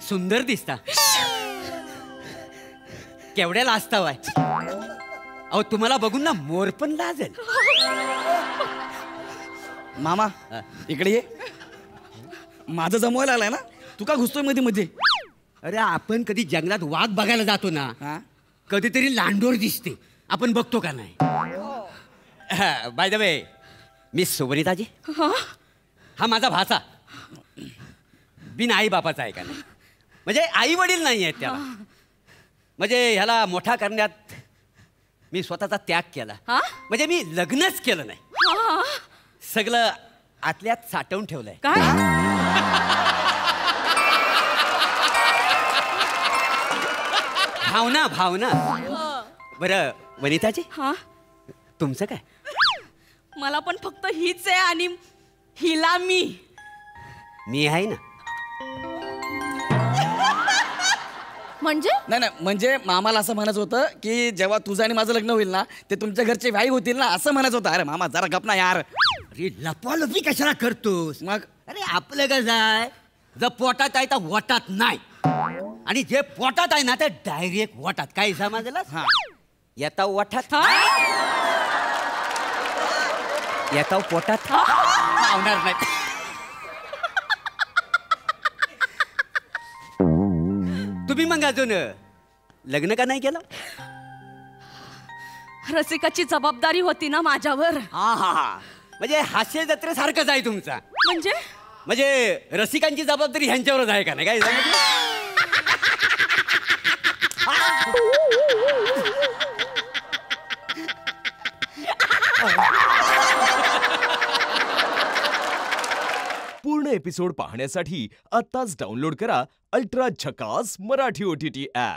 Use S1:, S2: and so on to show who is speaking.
S1: सुंदर दिसता. केवढ्या लाजतावाय. अहो तुम्हाला बघून ना मोर पण लाजेल.
S2: मामा इकडे ये. माझं जमवायला आलाय ना, तू का घुसतोय मध्ये मध्ये?
S1: अरे आपण कधी जंगलात वाघ बघायला जातो ना, कधीतरी लांडोर दिसते, आपण बघतो का नाही? बाय द वे, मिस सुवनिताजी, हा माझा भाचा. बिन आई बापाचा आहे का नाही, म्हणजे आई वडील नाही आहेत त्याला. म्हणजे ह्याला मोठा करण्यात मी स्वतःचा त्याग केला. म्हणजे मी लग्नच केलं नाही, सगळं आतल्यात साठवून ठेवलंय. भावना भावना. बरं वनिताजी, तुमचं काय?
S3: मला पण फक्त हीच आहे आणि हिला मी
S1: आहे ना.
S3: म्हणजे
S2: नाही, म्हणजे मामाला असं म्हणायचं होतं की जेव्हा तुझं आणि माझं लग्न होईल ना, ते तुमच्या घरचे भाई होतील ना, असं म्हणायचं होतं. अरे मामा जरा गप ना यार.
S1: अरे लपवालपी कशाला करतोस?
S2: मग
S1: अरे आपलं कसं आहे, जर पोटात आहे तर वटात नाही, आणि जे पोटात आहे ना ते डायरेक्ट वटात. काय समजलं? येता वटात, येता पोटात आवणार नाही. तुम्ही मग अजून लग्न का नाही केलं?
S3: रसिकाची जबाबदारी होती ना माझ्यावर.
S1: हा, म्हणजे हास्य जत्रेसारखंच आहे तुमचा. म्हणजे रसिकांची जबाबदारी ह्यांच्यावरच आहे का नाही? काय
S4: पूर्ण एपिसोड पाहण्यासाठी आत्ताच डाउनलोड करा अल्ट्रा झकास मराठी OTT ॲप.